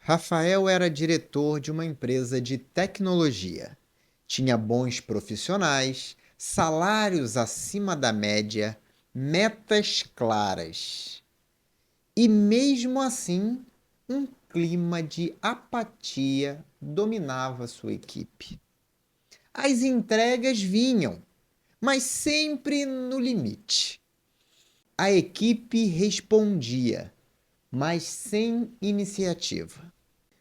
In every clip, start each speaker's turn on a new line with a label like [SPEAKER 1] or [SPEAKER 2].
[SPEAKER 1] Rafael era diretor de uma empresa de tecnologia. Tinha bons profissionais, salários acima da média, metas claras. E mesmo assim, um clima de apatia dominava sua equipe. As entregas vinham, mas sempre no limite. A equipe respondia, mas sem iniciativa.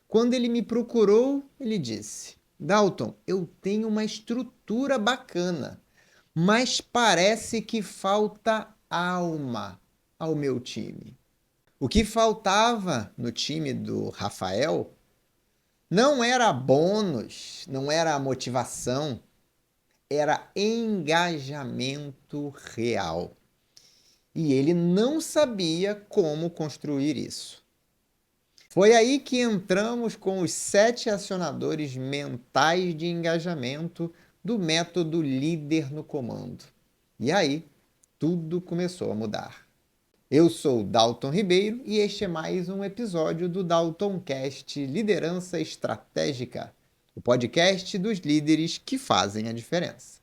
[SPEAKER 1] Quando ele me procurou, ele disse: Dalton, eu tenho uma estrutura bacana, mas parece que falta alma ao meu time. O que faltava no time do Rafael não era bônus, não era motivação, era engajamento real. E ele não sabia como construir isso. Foi aí que entramos com os 7 acionadores mentais de engajamento do método Líder no Comando. E aí, tudo começou a mudar. Eu sou Dalton Ribeiro e este é mais um episódio do Daltoncast Liderança Estratégica, o podcast dos líderes que fazem a diferença.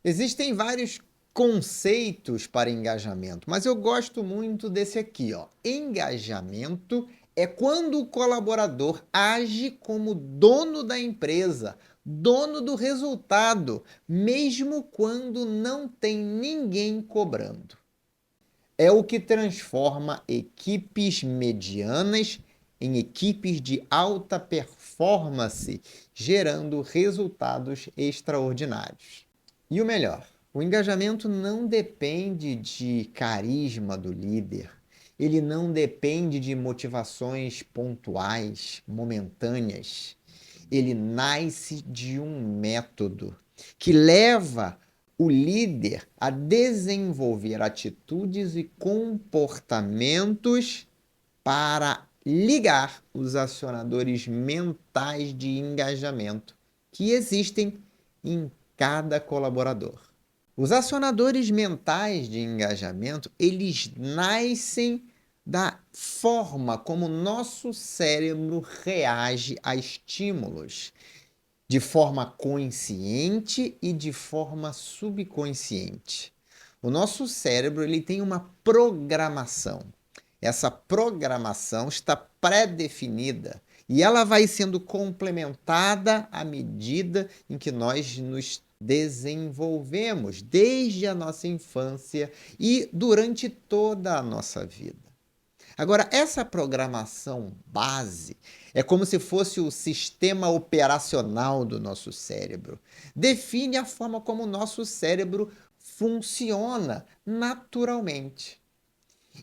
[SPEAKER 1] Existem vários conceitos para engajamento, mas eu gosto muito desse aqui, ó. Engajamento é quando o colaborador age como dono da empresa, dono do resultado, mesmo quando não tem ninguém cobrando. É o que transforma equipes medianas em equipes de alta performance, gerando resultados extraordinários. E o melhor, o engajamento não depende de carisma do líder, ele não depende de motivações pontuais, momentâneas. Ele nasce de um método que leva o líder a desenvolver atitudes e comportamentos para ligar os acionadores mentais de engajamento que existem em cada colaborador. Os acionadores mentais de engajamento, eles nascem da forma como o nosso cérebro reage a estímulos, de forma consciente e de forma subconsciente. O nosso cérebro ele tem uma programação. Essa programação está pré-definida e ela vai sendo complementada à medida em que nós nos desenvolvemos desde a nossa infância e durante toda a nossa vida. Agora, essa programação base é como se fosse o sistema operacional do nosso cérebro. Define a forma como o nosso cérebro funciona naturalmente.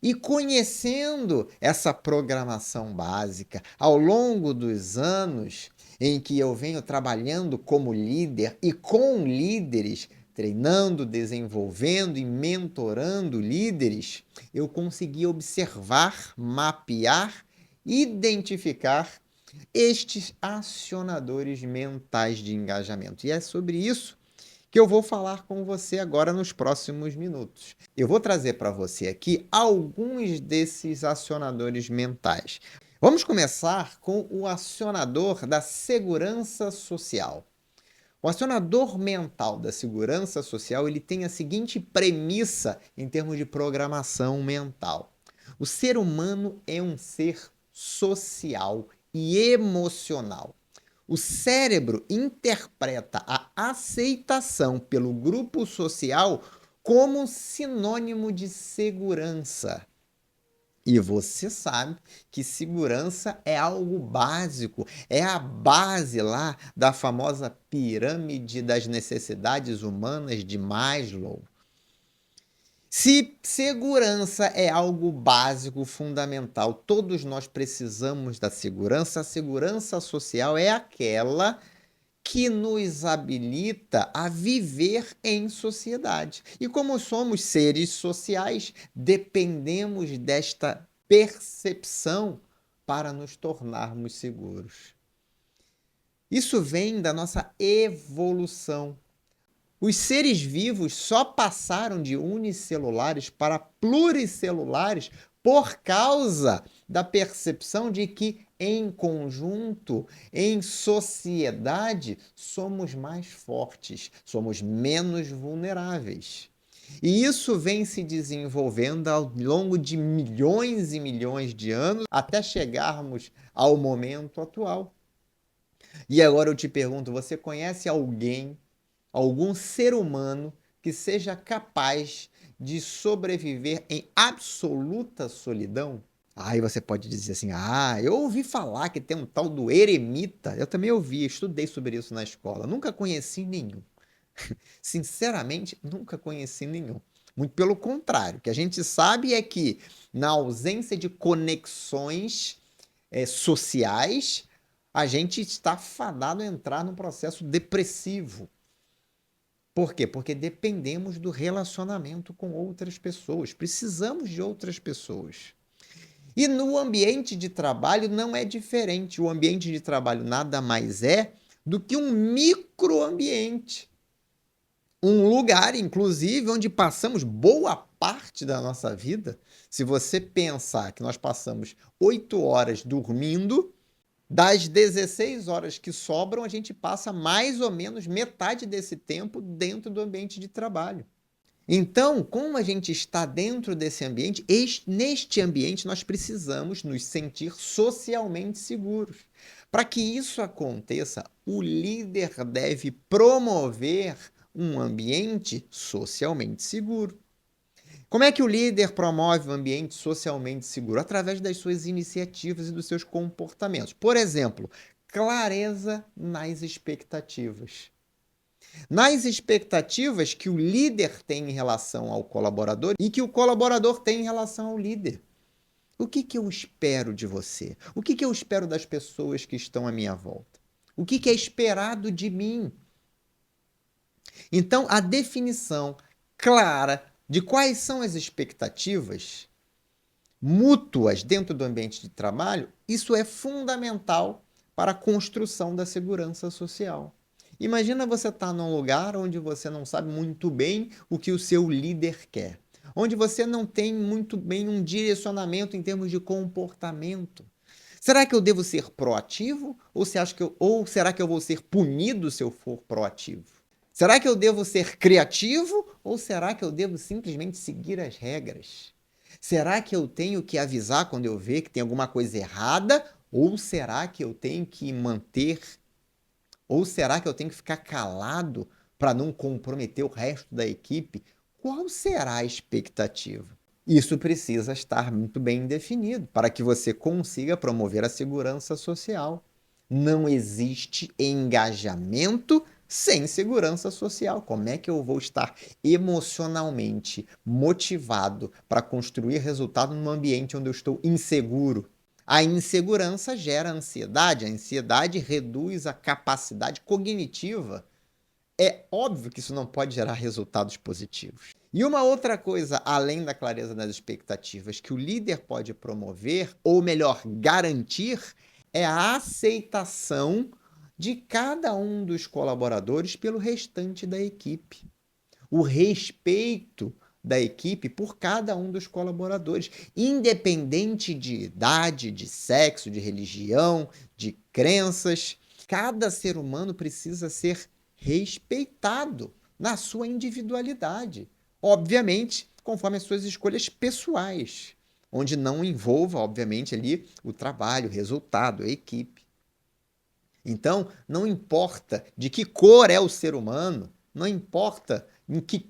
[SPEAKER 1] E conhecendo essa programação básica ao longo dos anos em que eu venho trabalhando como líder e com líderes, treinando, desenvolvendo e mentorando líderes, eu consegui observar, mapear, identificar estes acionadores mentais de engajamento. E é sobre isso que eu vou falar com você agora nos próximos minutos. Eu vou trazer para você aqui alguns desses acionadores mentais. Vamos começar com o acionador da segurança social. O acionador mental da segurança social, ele tem a seguinte premissa em termos de programação mental. O ser humano é um ser social e emocional. O cérebro interpreta a aceitação pelo grupo social como sinônimo de segurança. E você sabe que segurança é algo básico, é a base lá da famosa pirâmide das necessidades humanas de Maslow. Se segurança é algo básico, fundamental, todos nós precisamos da segurança, a segurança social é aquela que nos habilita a viver em sociedade. E como somos seres sociais, dependemos desta percepção para nos tornarmos seguros. Isso vem da nossa evolução. Os seres vivos só passaram de unicelulares para pluricelulares por causa da percepção de que, em conjunto, em sociedade, somos mais fortes, somos menos vulneráveis. E isso vem se desenvolvendo ao longo de milhões e milhões de anos até chegarmos ao momento atual. E agora eu te pergunto: você conhece alguém, algum ser humano que seja capaz de sobreviver em absoluta solidão? Aí você pode dizer assim: ah, eu ouvi falar que tem um tal do eremita. Eu também ouvi, estudei sobre isso na escola. Nunca conheci nenhum. Sinceramente, nunca conheci nenhum. Muito pelo contrário, o que a gente sabe é que, na ausência de conexões sociais, a gente está fadado a entrar num processo depressivo. Por quê? Porque dependemos do relacionamento com outras pessoas, precisamos de outras pessoas. E no ambiente de trabalho não é diferente. O ambiente de trabalho nada mais é do que um microambiente. Um lugar, inclusive, onde passamos boa parte da nossa vida. Se você pensar que nós passamos 8 horas dormindo, das 16 horas que sobram, a gente passa mais ou menos metade desse tempo dentro do ambiente de trabalho. Então, como a gente está dentro desse ambiente, neste ambiente nós precisamos nos sentir socialmente seguros. Para que isso aconteça, o líder deve promover um ambiente socialmente seguro. Como é que o líder promove um ambiente socialmente seguro? Através das suas iniciativas e dos seus comportamentos. Por exemplo, clareza nas expectativas. Nas expectativas que o líder tem em relação ao colaborador e que o colaborador tem em relação ao líder. O que eu espero de você? O que eu espero das pessoas que estão à minha volta? O que é esperado de mim? Então, a definição clara de quais são as expectativas mútuas dentro do ambiente de trabalho, isso é fundamental para a construção da segurança social. Imagina você estar num lugar onde você não sabe muito bem o que o seu líder quer, onde você não tem muito bem um direcionamento em termos de comportamento. Será que eu devo ser proativo ou será que eu vou ser punido se eu for proativo? Será que eu devo ser criativo ou será que eu devo simplesmente seguir as regras? Será que eu tenho que avisar quando eu ver que tem alguma coisa errada ou será que eu tenho que manter ou será que eu tenho que ficar calado para não comprometer o resto da equipe? Qual será a expectativa? Isso precisa estar muito bem definido para que você consiga promover a segurança social. Não existe engajamento sem segurança social. Como é que eu vou estar emocionalmente motivado para construir resultado num ambiente onde eu estou inseguro? A insegurança gera ansiedade, a ansiedade reduz a capacidade cognitiva. É óbvio que isso não pode gerar resultados positivos. E uma outra coisa, além da clareza das expectativas, que o líder pode promover, ou melhor, garantir, é a aceitação de cada um dos colaboradores pelo restante da equipe. O respeito da equipe por cada um dos colaboradores, independente de idade, de sexo, de religião, de crenças. Cada ser humano precisa ser respeitado na sua individualidade. Obviamente, conforme as suas escolhas pessoais, onde não envolva, obviamente, ali o trabalho, o resultado, a equipe. Então, não importa de que cor é o ser humano, não importa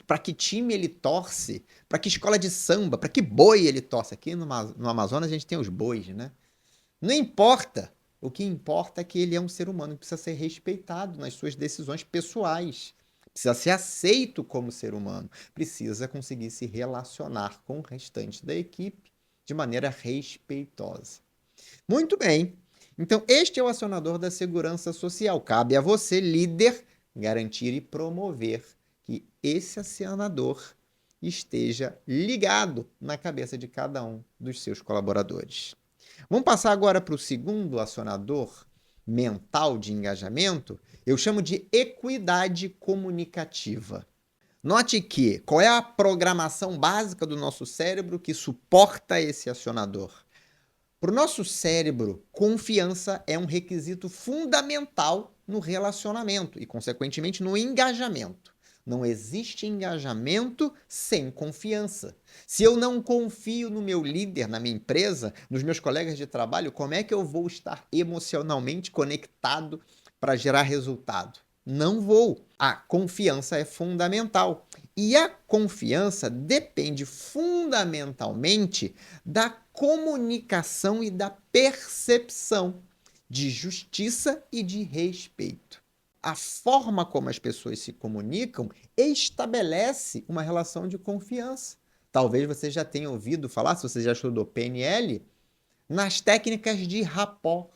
[SPEAKER 1] para que time ele torce, para que escola de samba, para que boi ele torce. Aqui no Amazonas a gente tem os bois, né? Não importa. O que importa é que ele é um ser humano que precisa ser respeitado nas suas decisões pessoais. Precisa ser aceito como ser humano. Precisa conseguir se relacionar com o restante da equipe de maneira respeitosa. Muito bem. Então, este é o acionador da segurança social. Cabe a você, líder, garantir e promover que esse acionador esteja ligado na cabeça de cada um dos seus colaboradores. Vamos passar agora para o segundo acionador mental de engajamento. Eu chamo de equidade comunicativa. Note que qual é a programação básica do nosso cérebro que suporta esse acionador? Para o nosso cérebro, confiança é um requisito fundamental no relacionamento e, consequentemente, no engajamento. Não existe engajamento sem confiança. Se eu não confio no meu líder, na minha empresa, nos meus colegas de trabalho, como é que eu vou estar emocionalmente conectado para gerar resultado? Não vou. A confiança é fundamental. E a confiança depende fundamentalmente da comunicação e da percepção de justiça e de respeito. A forma como as pessoas se comunicam estabelece uma relação de confiança. Talvez você já tenha ouvido falar, se você já estudou PNL, nas técnicas de rapport,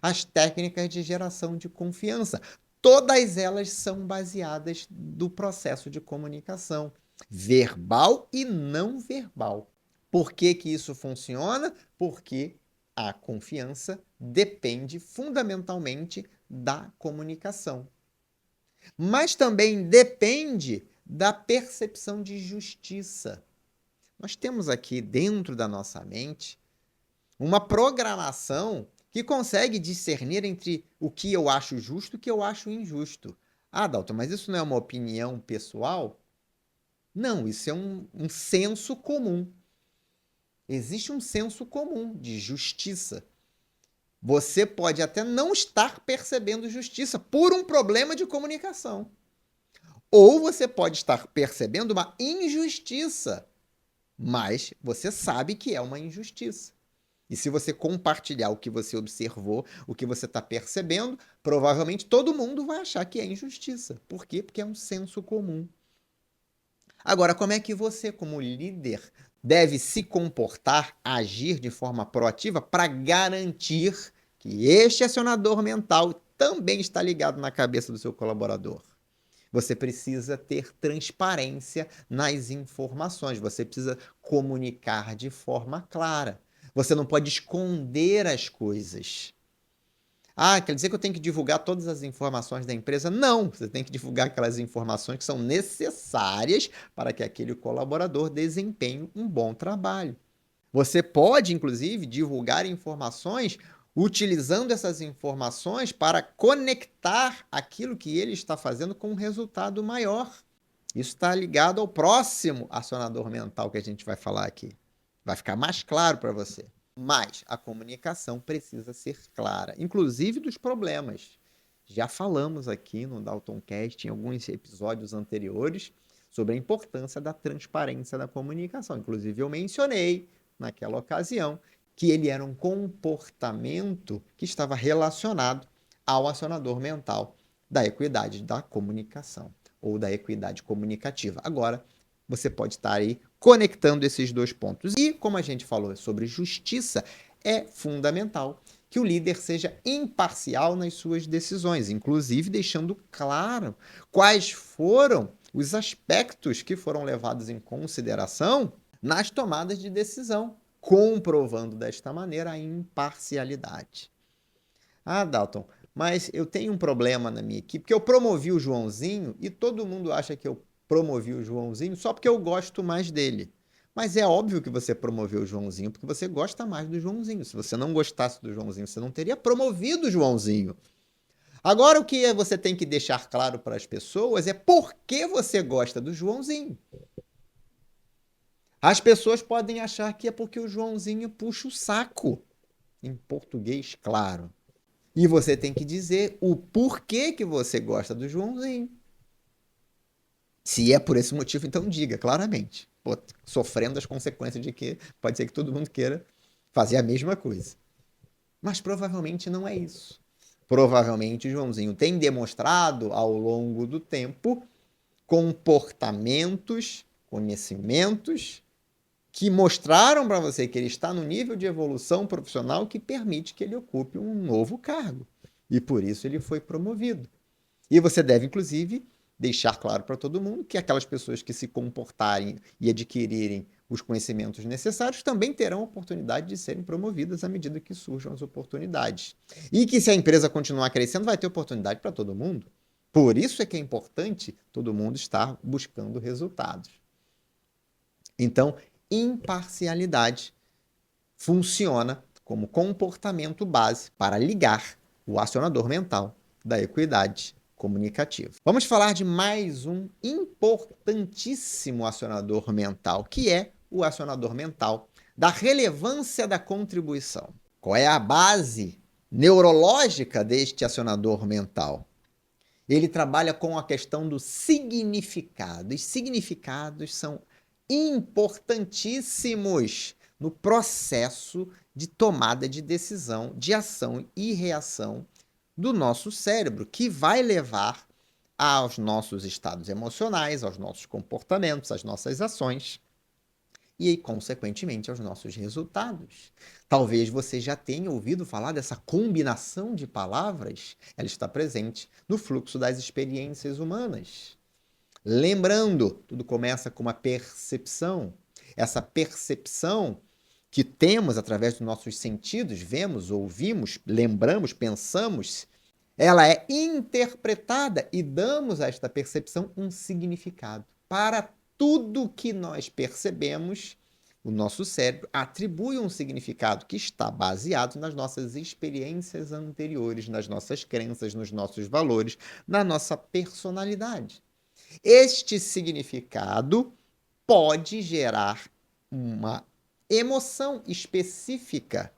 [SPEAKER 1] as técnicas de geração de confiança. Todas elas são baseadas no processo de comunicação, verbal e não verbal. Por que que isso funciona? Porque a confiança depende fundamentalmente da comunicação. Mas também depende da percepção de justiça. Nós temos aqui dentro da nossa mente uma programação que consegue discernir entre o que eu acho justo e o que eu acho injusto. Ah, Dalton, mas isso não é uma opinião pessoal? Não, isso é um senso comum. Existe um senso comum de justiça. Você pode até não estar percebendo justiça por um problema de comunicação. Ou você pode estar percebendo uma injustiça, mas você sabe que é uma injustiça. E se você compartilhar o que você observou, o que você está percebendo, provavelmente todo mundo vai achar que é injustiça. Por quê? Porque é um senso comum. Agora, como é que você, como líder, deve se comportar, agir de forma proativa para garantir que este acionador mental também está ligado na cabeça do seu colaborador? Você precisa ter transparência nas informações, você precisa comunicar de forma clara. Você não pode esconder as coisas. Ah, quer dizer que eu tenho que divulgar todas as informações da empresa? Não, você tem que divulgar aquelas informações que são necessárias para que aquele colaborador desempenhe um bom trabalho. Você pode, inclusive, divulgar informações utilizando essas informações para conectar aquilo que ele está fazendo com um resultado maior. Isso está ligado ao próximo acionador mental que a gente vai falar aqui. Vai ficar mais claro para você. Mas a comunicação precisa ser clara, inclusive dos problemas. Já falamos aqui no Daltoncast, em alguns episódios anteriores, sobre a importância da transparência da comunicação. Inclusive, eu mencionei, naquela ocasião, que ele era um comportamento que estava relacionado ao acionador mental da equidade da comunicação ou da equidade comunicativa. Agora, você pode estar aí conectando esses dois pontos. E, como a gente falou sobre justiça, é fundamental que o líder seja imparcial nas suas decisões, inclusive deixando claro quais foram os aspectos que foram levados em consideração nas tomadas de decisão, comprovando desta maneira a imparcialidade. Ah, Dalton, mas eu tenho um problema na minha equipe, porque eu promovi o Joãozinho e todo mundo acha que eu promovi o Joãozinho só porque eu gosto mais dele. Mas é óbvio que você promoveu o Joãozinho porque você gosta mais do Joãozinho. Se você não gostasse do Joãozinho, você não teria promovido o Joãozinho. Agora, o que você tem que deixar claro para as pessoas é por que você gosta do Joãozinho. As pessoas podem achar que é porque o Joãozinho puxa o saco. Em português, claro. E você tem que dizer o porquê que você gosta do Joãozinho. Se é por esse motivo, então diga claramente. Pô, sofrendo as consequências de que pode ser que todo mundo queira fazer a mesma coisa. Mas provavelmente não é isso. Provavelmente o Joãozinho tem demonstrado ao longo do tempo comportamentos, conhecimentos que mostraram para você que ele está no nível de evolução profissional que permite que ele ocupe um novo cargo. E por isso ele foi promovido. E você deve, inclusive, deixar claro para todo mundo que aquelas pessoas que se comportarem e adquirirem os conhecimentos necessários também terão a oportunidade de serem promovidas à medida que surjam as oportunidades. E que se a empresa continuar crescendo, vai ter oportunidade para todo mundo. Por isso é que é importante todo mundo estar buscando resultados. Então, imparcialidade funciona como comportamento base para ligar o acionador mental da equidade comunicativa. Vamos falar de mais um importantíssimo acionador mental, que é o acionador mental da relevância da contribuição. Qual é a base neurológica deste acionador mental? Ele trabalha com a questão do significado. Os significados são importantíssimos no processo de tomada de decisão, de ação e reação do nosso cérebro, que vai levar aos nossos estados emocionais, aos nossos comportamentos, às nossas ações e, consequentemente, aos nossos resultados. Talvez você já tenha ouvido falar dessa combinação de palavras, ela está presente no fluxo das experiências humanas. Lembrando, tudo começa com uma percepção. Essa percepção que temos através dos nossos sentidos, vemos, ouvimos, lembramos, pensamos, ela é interpretada e damos a esta percepção um significado. Para tudo que nós percebemos, o nosso cérebro atribui um significado que está baseado nas nossas experiências anteriores, nas nossas crenças, nos nossos valores, na nossa personalidade. Este significado pode gerar uma emoção específica.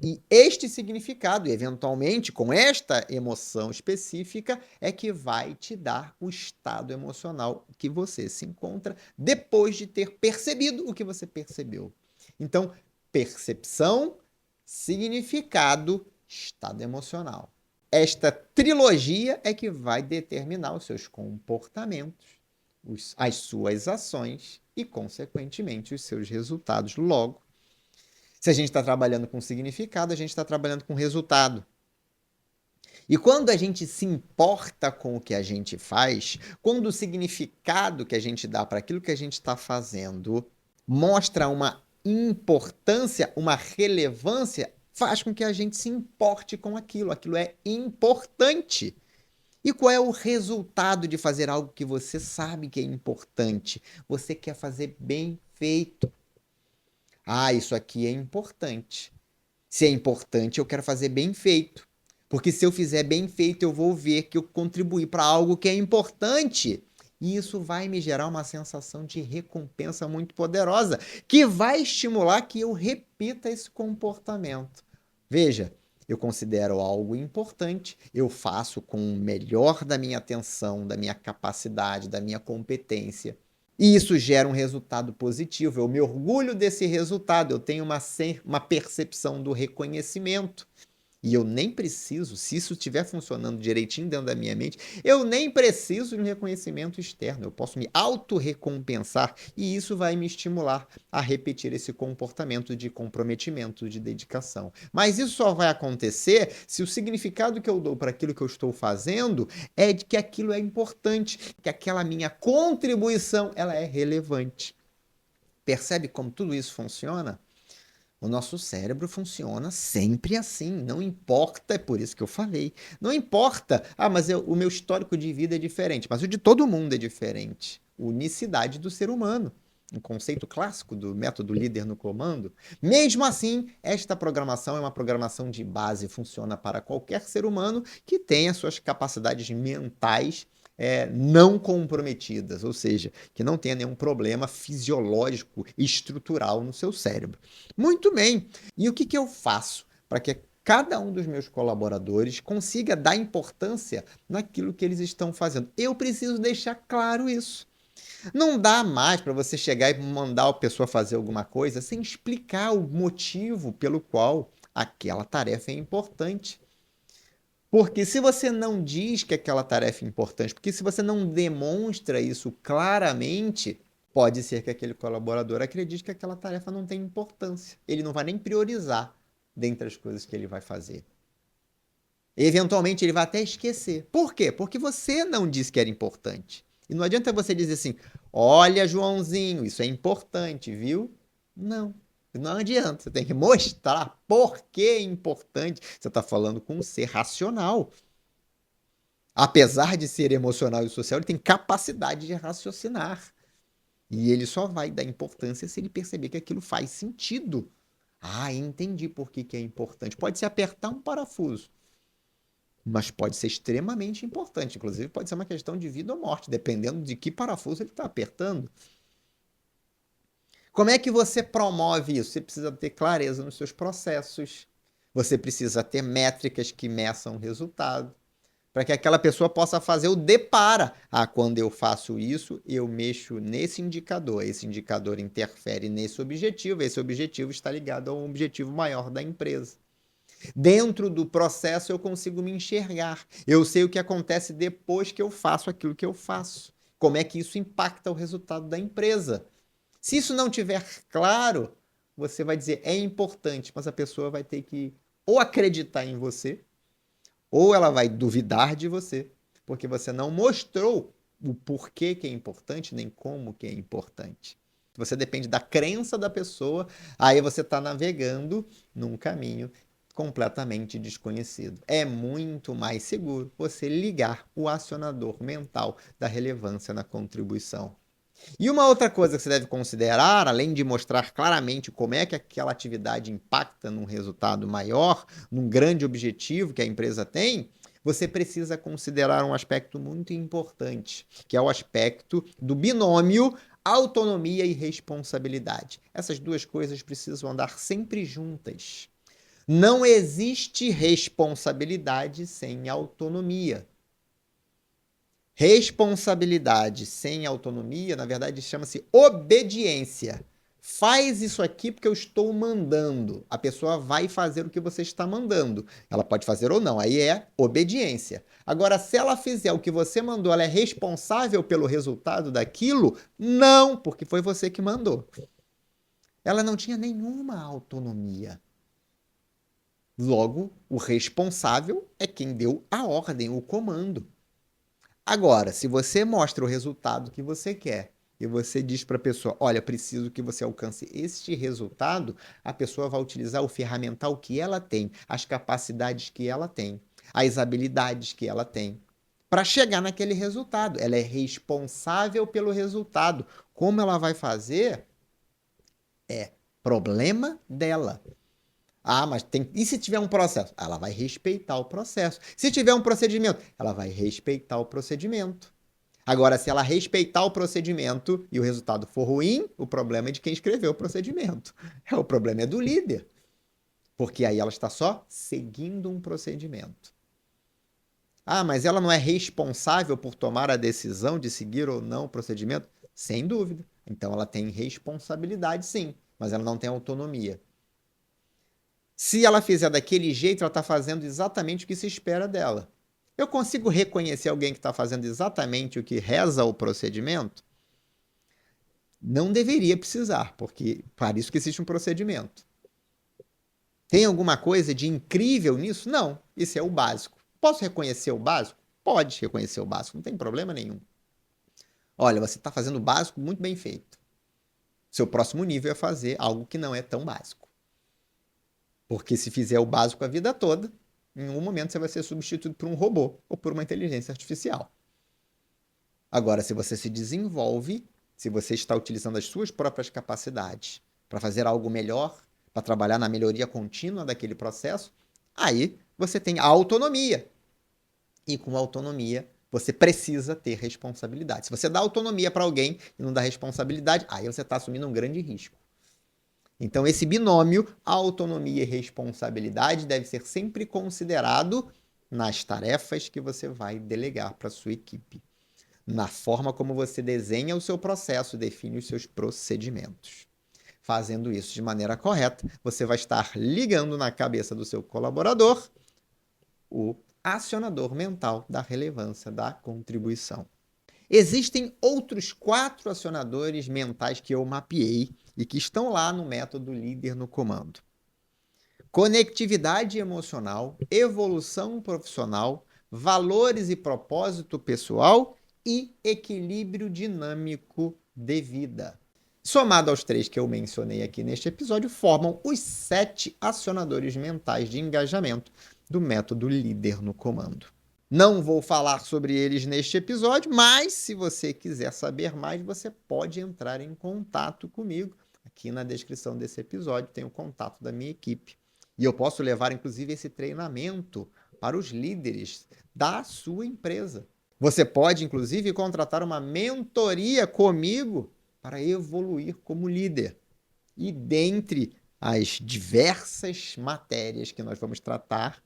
[SPEAKER 1] E este significado, eventualmente, com esta emoção específica, é que vai te dar o estado emocional que você se encontra depois de ter percebido o que você percebeu. Então, percepção, significado, estado emocional. Esta trilogia é que vai determinar os seus comportamentos, as suas ações e, consequentemente, os seus resultados. Logo, se a gente está trabalhando com significado, a gente está trabalhando com resultado. E quando a gente se importa com o que a gente faz, quando o significado que a gente dá para aquilo que a gente está fazendo mostra uma importância, uma relevância, faz com que a gente se importe com aquilo. Aquilo é importante. E qual é o resultado de fazer algo que você sabe que é importante? Você quer fazer bem feito. Ah, isso aqui é importante. Se é importante, eu quero fazer bem feito. Porque se eu fizer bem feito, eu vou ver que eu contribuí para algo que é importante. E isso vai me gerar uma sensação de recompensa muito poderosa, que vai estimular que eu repita esse comportamento. Veja, eu considero algo importante, eu faço com o melhor da minha atenção, da minha capacidade, da minha competência. E isso gera um resultado positivo. Eu me orgulho desse resultado, eu tenho uma percepção do reconhecimento. E eu nem preciso, se isso estiver funcionando direitinho dentro da minha mente, eu nem preciso de um reconhecimento externo. Eu posso me autorrecompensar e isso vai me estimular a repetir esse comportamento de comprometimento, de dedicação. Mas isso só vai acontecer se o significado que eu dou para aquilo que eu estou fazendo é de que aquilo é importante, que aquela minha contribuição ela é relevante. Percebe como tudo isso funciona? O nosso cérebro funciona sempre assim, não importa, é por isso que eu falei. Não importa, mas o meu histórico de vida é diferente, mas o de todo mundo é diferente. Unicidade do ser humano, um conceito clássico do método líder no comando. Mesmo assim, esta programação é uma programação de base, funciona para qualquer ser humano que tenha suas capacidades mentais não comprometidas, ou seja, que não tenha nenhum problema fisiológico estrutural no seu cérebro. Muito bem. E o que eu faço para que cada um dos meus colaboradores consiga dar importância naquilo que eles estão fazendo? Eu preciso deixar claro isso. Não dá mais para você chegar e mandar a pessoa fazer alguma coisa sem explicar o motivo pelo qual aquela tarefa é importante. Porque se você não diz que aquela tarefa é importante, porque se você não demonstra isso claramente, pode ser que aquele colaborador acredite que aquela tarefa não tem importância. Ele não vai nem priorizar dentre as coisas que ele vai fazer. Eventualmente ele vai até esquecer. Por quê? Porque você não disse que era importante. E não adianta você dizer assim: olha, Joãozinho, isso é importante, viu? Não. Não adianta. Você tem que mostrar por que é importante. Você está falando com um ser racional. Apesar de ser emocional e social, ele tem capacidade de raciocinar. E ele só vai dar importância se ele perceber que aquilo faz sentido. Ah, entendi por que é importante. Pode se apertar um parafuso, mas pode ser extremamente importante. Inclusive, pode ser uma questão de vida ou morte, dependendo de que parafuso ele está apertando. Como é que você promove isso? Você precisa ter clareza nos seus processos. Você precisa ter métricas que meçam o resultado, para que aquela pessoa possa fazer o depara. Ah, quando eu faço isso, eu mexo nesse indicador. Esse indicador interfere nesse objetivo. Esse objetivo está ligado a um objetivo maior da empresa. Dentro do processo, eu consigo me enxergar. Eu sei o que acontece depois que eu faço aquilo que eu faço. Como é que isso impacta o resultado da empresa. Se isso não tiver claro, você vai dizer é importante, mas a pessoa vai ter que ou acreditar em você, ou ela vai duvidar de você, porque você não mostrou o porquê que é importante, nem como que é importante. Você depende da crença da pessoa, aí você está navegando num caminho completamente desconhecido. É muito mais seguro você ligar o acionador mental da relevância na contribuição. E uma outra coisa que você deve considerar, além de mostrar claramente como é que aquela atividade impacta num resultado maior, num grande objetivo que a empresa tem, você precisa considerar um aspecto muito importante, que é o aspecto do binômio autonomia e responsabilidade. Essas duas coisas precisam andar sempre juntas. Não existe responsabilidade sem autonomia. Responsabilidade sem autonomia, na verdade, chama-se obediência. Faz isso aqui porque eu estou mandando. A pessoa vai fazer o que você está mandando. Ela pode fazer ou não, aí é obediência. Agora, se ela fizer o que você mandou, ela é responsável pelo resultado daquilo? Não, porque foi você que mandou. Ela não tinha nenhuma autonomia. Logo, o responsável é quem deu a ordem, o comando. Agora, se você mostra o resultado que você quer e você diz para a pessoa, olha, preciso que você alcance este resultado, a pessoa vai utilizar o ferramental que ela tem, as capacidades que ela tem, as habilidades que ela tem, para chegar naquele resultado. Ela é responsável pelo resultado. Como ela vai fazer é problema dela. Ah, mas tem. E se tiver um processo? Ela vai respeitar o processo. Se tiver um procedimento, ela vai respeitar o procedimento. Agora, se ela respeitar o procedimento e o resultado for ruim, o problema é de quem escreveu o procedimento. O problema é do líder. Porque aí ela está só seguindo um procedimento. Ah, mas ela não é responsável por tomar a decisão de seguir ou não o procedimento? Sem dúvida. Então ela tem responsabilidade, sim, mas ela não tem autonomia. Se ela fizer daquele jeito, ela está fazendo exatamente o que se espera dela. Eu consigo reconhecer alguém que está fazendo exatamente o que reza o procedimento? Não deveria precisar, porque para isso que existe um procedimento. Tem alguma coisa de incrível nisso? Não. Isso é o básico. Posso reconhecer o básico? Pode reconhecer o básico, não tem problema nenhum. Olha, você está fazendo o básico muito bem feito. Seu próximo nível é fazer algo que não é tão básico. Porque se fizer o básico a vida toda, em um momento você vai ser substituído por um robô ou por uma inteligência artificial. Agora, se você se desenvolve, se você está utilizando as suas próprias capacidades para fazer algo melhor, para trabalhar na melhoria contínua daquele processo, aí você tem a autonomia. E com autonomia, você precisa ter responsabilidade. Se você dá autonomia para alguém e não dá responsabilidade, aí você está assumindo um grande risco. Então, esse binômio, autonomia e responsabilidade, deve ser sempre considerado nas tarefas que você vai delegar para a sua equipe, na forma como você desenha o seu processo, define os seus procedimentos. Fazendo isso de maneira correta, você vai estar ligando na cabeça do seu colaborador o acionador mental da relevância da contribuição. Existem outros 4 acionadores mentais que eu mapeei e que estão lá no método líder no comando. Conectividade emocional, evolução profissional, valores e propósito pessoal e equilíbrio dinâmico de vida. Somado aos 3 que eu mencionei aqui neste episódio, formam os 7 acionadores mentais de engajamento do método líder no comando. Não vou falar sobre eles neste episódio, mas se você quiser saber mais, você pode entrar em contato comigo. Aqui na descrição desse episódio tem o contato da minha equipe. E eu posso levar, inclusive, esse treinamento para os líderes da sua empresa. Você pode, inclusive, contratar uma mentoria comigo para evoluir como líder. E dentre as diversas matérias que nós vamos tratar,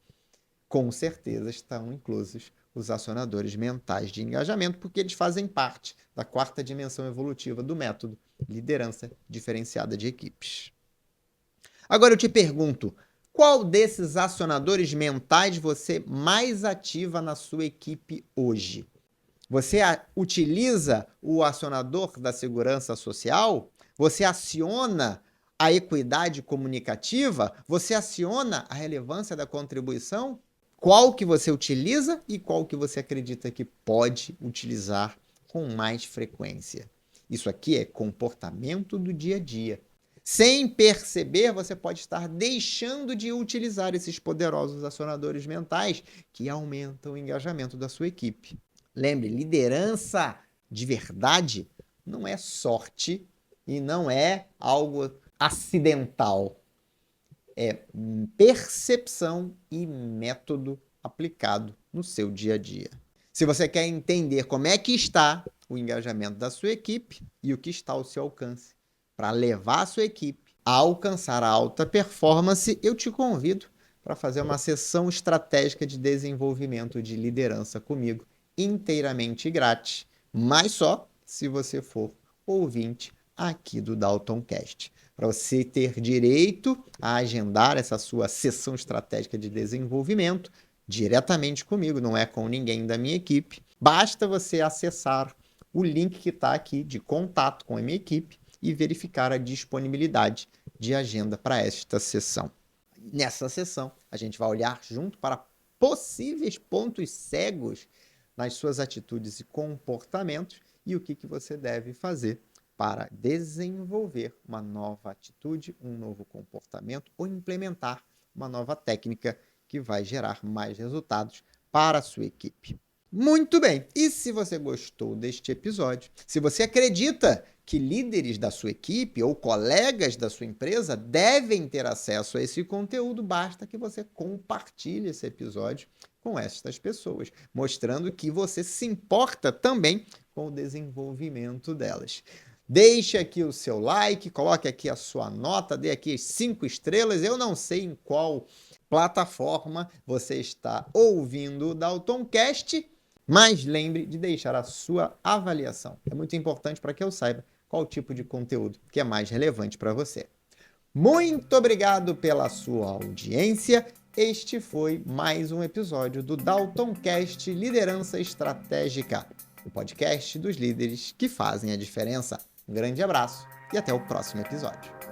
[SPEAKER 1] com certeza estão inclusos os acionadores mentais de engajamento, porque eles fazem parte da quarta dimensão evolutiva do método liderança diferenciada de equipes. Agora eu te pergunto, qual desses acionadores mentais você mais ativa na sua equipe hoje? Você utiliza o acionador da segurança social? Você aciona a equidade comunicativa? Você aciona a relevância da contribuição? Qual que você utiliza e qual que você acredita que pode utilizar com mais frequência? Isso aqui é comportamento do dia a dia. Sem perceber, você pode estar deixando de utilizar esses poderosos acionadores mentais que aumentam o engajamento da sua equipe. Lembre, liderança de verdade não é sorte e não é algo acidental. É percepção e método aplicado no seu dia a dia. Se você quer entender como é que está o engajamento da sua equipe e o que está ao seu alcance para levar a sua equipe a alcançar a alta performance, eu te convido para fazer uma sessão estratégica de desenvolvimento de liderança comigo, inteiramente grátis, mas só se você for ouvinte aqui do DaltonCast. Para você ter direito a agendar essa sua sessão estratégica de desenvolvimento diretamente comigo, não é com ninguém da minha equipe, basta você acessar o link que está aqui de contato com a minha equipe e verificar a disponibilidade de agenda para esta sessão. Nessa sessão, a gente vai olhar junto para possíveis pontos cegos nas suas atitudes e comportamentos e o que você deve fazer para desenvolver uma nova atitude, um novo comportamento ou implementar uma nova técnica que vai gerar mais resultados para a sua equipe. Muito bem! E se você gostou deste episódio, se você acredita que líderes da sua equipe ou colegas da sua empresa devem ter acesso a esse conteúdo, basta que você compartilhe esse episódio com estas pessoas, mostrando que você se importa também com o desenvolvimento delas. Deixe aqui o seu like, coloque aqui a sua nota, dê aqui as 5 estrelas. Eu não sei em qual plataforma você está ouvindo o DaltonCast, mas lembre de deixar a sua avaliação. É muito importante para que eu saiba qual tipo de conteúdo que é mais relevante para você. Muito obrigado pela sua audiência. Este foi mais um episódio do DaltonCast Liderança Estratégica, o podcast dos líderes que fazem a diferença. Um grande abraço e até o próximo episódio.